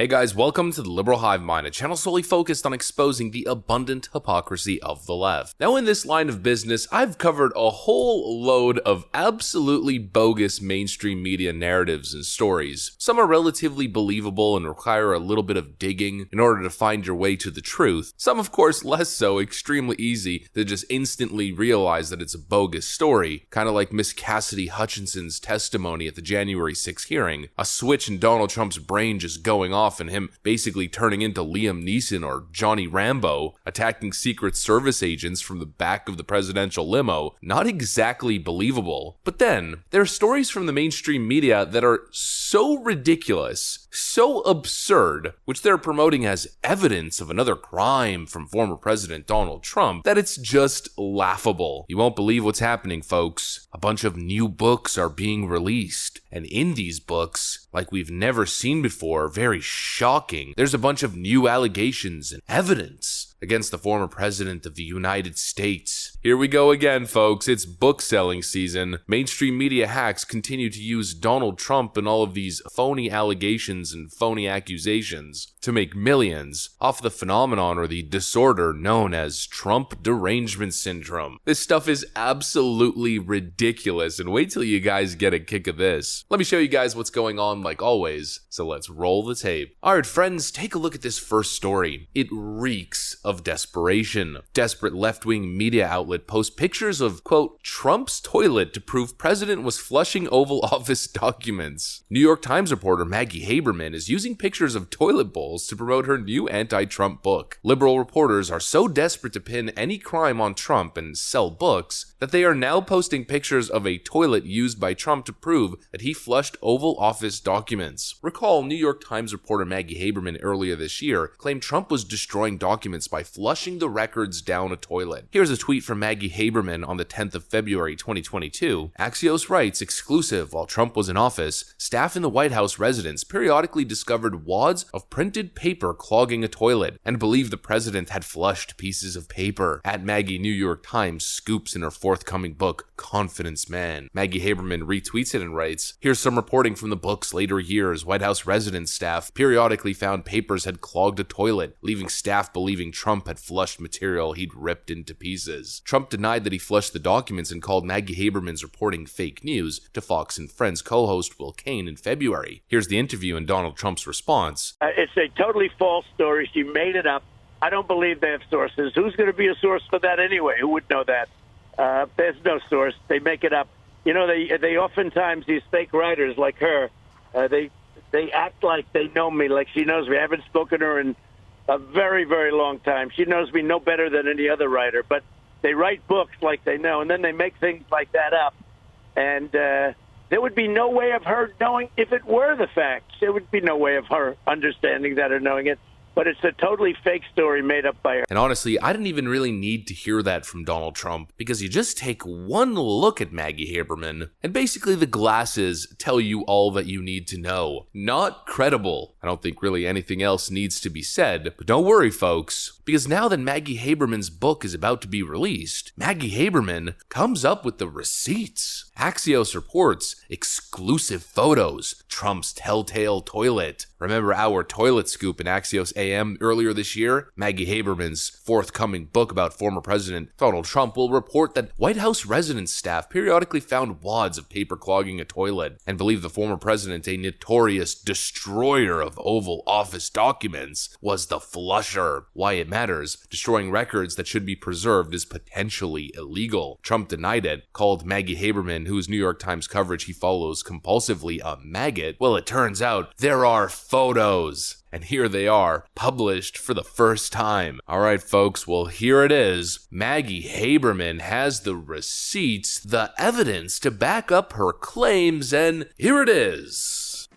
Hey guys, welcome to the Liberal Hive Mind, a channel solely focused on exposing the abundant hypocrisy of the left. Now in this line of business, I've covered a whole load of absolutely bogus mainstream media narratives and stories. Some are relatively believable and require a little bit of digging in order to find your way to the truth. Some of course less so, extremely easy to just instantly realize that it's a bogus story, kind of like Miss Cassidy Hutchinson's testimony at the January 6th hearing. A switch in Donald Trump's brain just going off and him basically turning into Liam Neeson or Johnny Rambo, attacking Secret Service agents from the back of the presidential limo. Not exactly believable. But then, there are stories from the mainstream media that are so ridiculous, so absurd, which they're promoting as evidence of another crime from former President Donald Trump, that it's just laughable. You won't believe what's happening, folks. A bunch of new books are being released, and in these books, like we've never seen before, very shocking, there's a bunch of new allegations and evidence against the former president of the United States. Here we go again, folks. It's book selling season. Mainstream media hacks continue to use Donald Trump and all of these phony allegations and phony accusations to make millions off the phenomenon or the disorder known as Trump derangement syndrome. This stuff is absolutely ridiculous, and wait till you guys get a kick of this. Let me show you guys what's going on like always, so let's roll the tape. Alright friends, take a look at this first story. It reeks of desperation. Desperate left-wing media outlet posts pictures of, quote, Trump's toilet to prove president was flushing Oval Office documents. New York Times reporter Maggie Haberman is using pictures of toilet bowls to promote her new anti-Trump book. Liberal reporters are so desperate to pin any crime on Trump and sell books that they are now posting pictures of a toilet used by Trump to prove that he flushed Oval Office documents. Recall, New York Times reporter Maggie Haberman earlier this year claimed Trump was destroying documents by flushing the records down a toilet. Here's a tweet from Maggie Haberman on the 10th of February 2022. Axios writes, exclusive, while Trump was in office, staff in the White House residence periodically discovered wads of printed paper clogging a toilet and believed the president had flushed pieces of paper. At Maggie, New York Times scoops in her forthcoming book, Confidence Man. Maggie Haberman retweets it and writes, here's some reporting from the book's later years. White House residence staff periodically found papers had clogged a toilet, leaving staff believing Trump had flushed material he'd ripped into pieces. Trump denied that he flushed the documents and called Maggie Haberman's reporting fake news to Fox and Friends co-host Will Cain in February. Here's the interview and Donald Trump's response. It's a totally false story. She made it up. I don't believe they have sources. Who's going to be a source for that anyway? Who would know that? There's no source. They make it up. You know, they oftentimes, these fake writers like her, they act like they know me, like she knows me. I haven't spoken to her in a very, very long time. She knows me no better than any other writer, but they write books like they know, and then they make things like that up. And there would be no way of her knowing if it were the facts. There would be no way of her understanding that or knowing it. But it's a totally fake story made up by her. And honestly, I didn't even really need to hear that from Donald Trump, because you just take one look at Maggie Haberman, and basically the glasses tell you all that you need to know. Not credible. I don't think really anything else needs to be said, but don't worry folks, because now that Maggie Haberman's book is about to be released, Maggie Haberman comes up with the receipts. Axios reports exclusive photos, Trump's telltale toilet. Remember our toilet scoop in Axios AM earlier this year? Maggie Haberman's forthcoming book about former President Donald Trump will report that White House residence staff periodically found wads of paper clogging a toilet and believe the former president, a notorious destroyer of Oval Office documents, was the flusher. Why it matters, destroying records that should be preserved is potentially illegal. Trump denied it, called Maggie Haberman, whose New York Times coverage he follows compulsively, a maggot. Well, it turns out there are photos. And here they are, published for the first time. Alright folks, well here it is. Maggie Haberman has the receipts, the evidence to back up her claims, and here it is.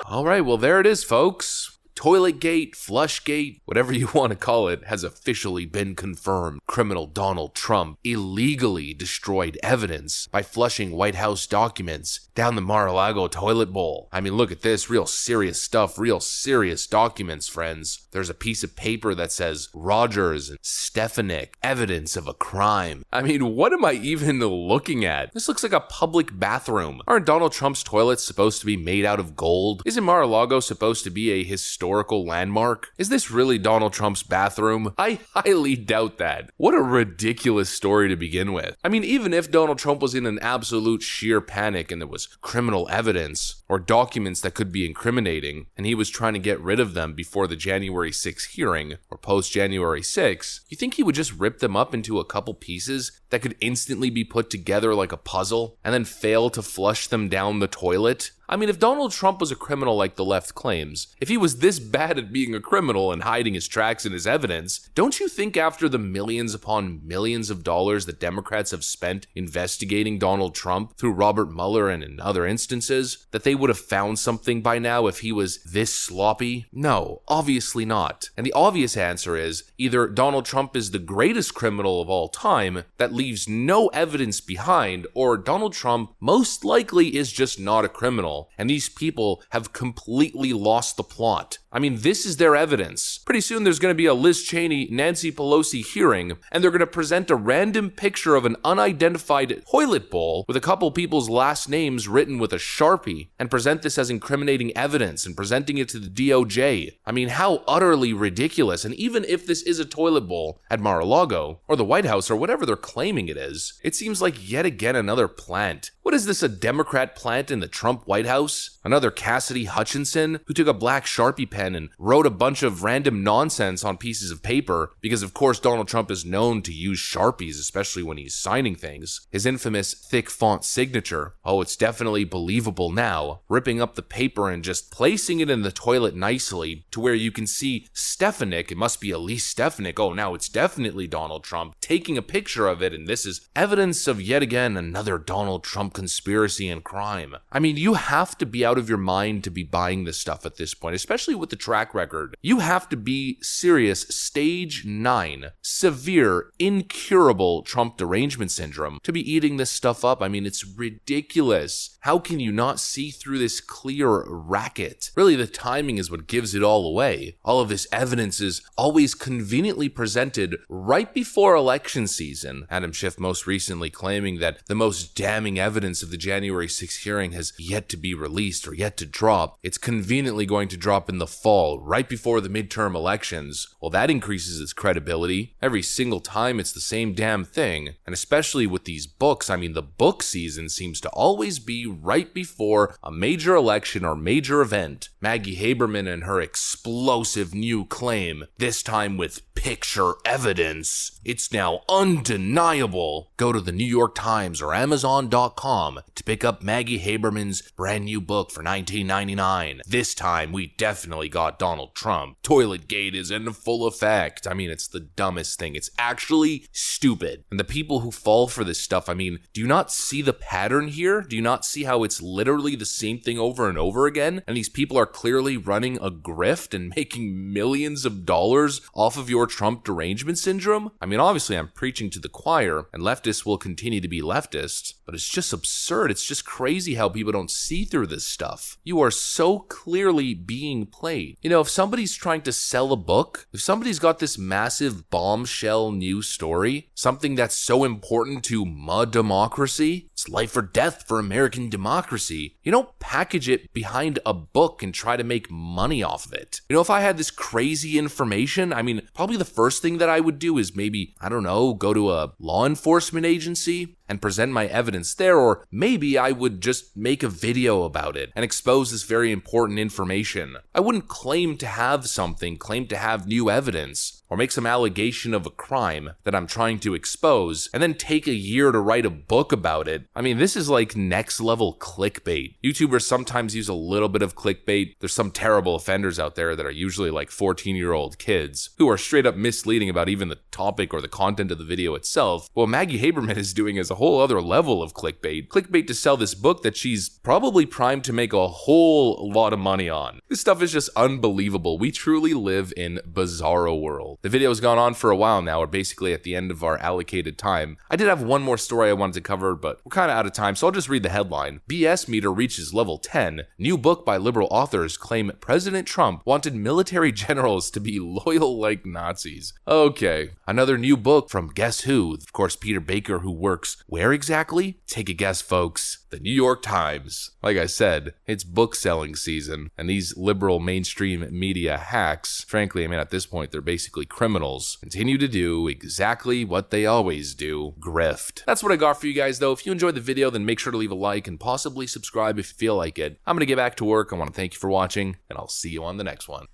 Alright, well there it is folks. Toiletgate, Flushgate, whatever you want to call it, has officially been confirmed. Criminal Donald Trump illegally destroyed evidence by flushing White House documents down the Mar-a-Lago toilet bowl. I mean, look at this, real serious stuff, real serious documents, friends. There's a piece of paper that says Rogers and Stefanik, evidence of a crime. I mean, what am I even looking at? This looks like a public bathroom. Aren't Donald Trump's toilets supposed to be made out of gold? Isn't Mar-a-Lago supposed to be a historical landmark? Is this really Donald Trump's bathroom? I highly doubt that. What a ridiculous story to begin with. I mean, even if Donald Trump was in an absolute sheer panic and there was criminal evidence or documents that could be incriminating and he was trying to get rid of them before the January 6th hearing or post January 6th, you think he would just rip them up into a couple pieces that could instantly be put together like a puzzle and then fail to flush them down the toilet? I mean, if Donald Trump was a criminal like the left claims, if he was this bad at being a criminal and hiding his tracks and his evidence, don't you think after the millions upon millions of dollars that Democrats have spent investigating Donald Trump through Robert Mueller and in other instances, that they would have found something by now if he was this sloppy? No, obviously not. And the obvious answer is either Donald Trump is the greatest criminal of all time that leaves no evidence behind, or Donald Trump most likely is just not a criminal. And these people have completely lost the plot. I mean, this is their evidence. Pretty soon there's going to be a Liz Cheney, Nancy Pelosi hearing, and they're going to present a random picture of an unidentified toilet bowl with a couple people's last names written with a Sharpie and present this as incriminating evidence and presenting it to the DOJ. I mean, how utterly ridiculous. And even if this is a toilet bowl at Mar-a-Lago or the White House or whatever they're claiming it is, it seems like yet again another plant. What is this, a Democrat plant in the Trump White House? Another Cassidy Hutchinson who took a black Sharpie pen and wrote a bunch of random nonsense on pieces of paper because of course Donald Trump is known to use Sharpies, especially when he's signing things. His infamous thick font signature. Oh, it's definitely believable now. Ripping up the paper and just placing it in the toilet nicely to where you can see Stefanik, it must be Elise Stefanik, oh now it's definitely Donald Trump, taking a picture of it, and this is evidence of yet again another Donald Trump conspiracy and crime. I mean, you have to be out of your mind to be buying this stuff at this point, especially with the track record. You have to be serious stage 9, severe, incurable Trump derangement syndrome to be eating this stuff up. I mean, it's ridiculous. How can you not see through this clear racket? Really, the timing is what gives it all away. All of this evidence is always conveniently presented right before election season. Adam Schiff most recently claiming that the most damning evidence of the January 6th hearing has yet to be released or yet to drop. It's conveniently going to drop in the fall, right before the midterm elections. Well, that increases its credibility. Every single time it's the same damn thing. And especially with these books, I mean, the book season seems to always be right before a major election or major event. Maggie Haberman and her explosive new claim, this time with picture evidence. It's now undeniable. Go to the New York Times or Amazon.com to pick up Maggie Haberman's brand new book for $19.99. This time we definitely got Donald Trump. Toiletgate is in full effect. I mean, it's the dumbest thing. It's actually stupid. And the people who fall for this stuff, I mean, do you not see the pattern here? Do you not see how it's literally the same thing over and over again? And these people are clearly running a grift and making millions of dollars off of your Trump derangement syndrome? I mean, obviously I'm preaching to the choir, and leftists will continue to be leftists, but it's just absurd. It's just crazy how people don't see through this stuff. You are so clearly being played. You know, if somebody's trying to sell a book, if somebody's got this massive bombshell news story, something that's so important to my democracy, it's life or death for American democracy, you don't package it behind a book and try to make money off of it. You know, if I had this crazy information, I mean, probably the first thing that I would do is maybe, I don't know, go to a law enforcement agency and present my evidence there, or maybe I would just make a video about it and expose this very important information. I wouldn't claim to have something, claim to have new evidence, or make some allegation of a crime that I'm trying to expose, and then take a year to write a book about it. I mean, this is like next level clickbait. YouTubers sometimes use a little bit of clickbait. There's some terrible offenders out there that are usually like 14-year-old kids who are straight up misleading about even the topic or the content of the video itself. What Maggie Haberman is doing is a whole other level of clickbait. Clickbait to sell this book that she's probably primed to make a whole lot of money on. This stuff is just unbelievable. We truly live in bizarro world. The video has gone on for a while now. We're basically at the end of our allocated time. I did have one more story I wanted to cover, but we're kind of out of time, so I'll just read the headline. BS meter reaches level 10. New book by liberal authors claim President Trump wanted military generals to be loyal like Nazis. Okay, another new book from Guess Who? Of course, Peter Baker, who works where exactly? Take a guess, folks. The New York Times. Like I said, it's book selling season, and these liberal mainstream media hacks, frankly, I mean, at this point, they're basically criminals, continue to do exactly what they always do, grift. That's what I got for you guys, though. If you enjoyed the video, then make sure to leave a like and possibly subscribe if you feel like it. I'm gonna get back to work. I want to thank you for watching, and I'll see you on the next one.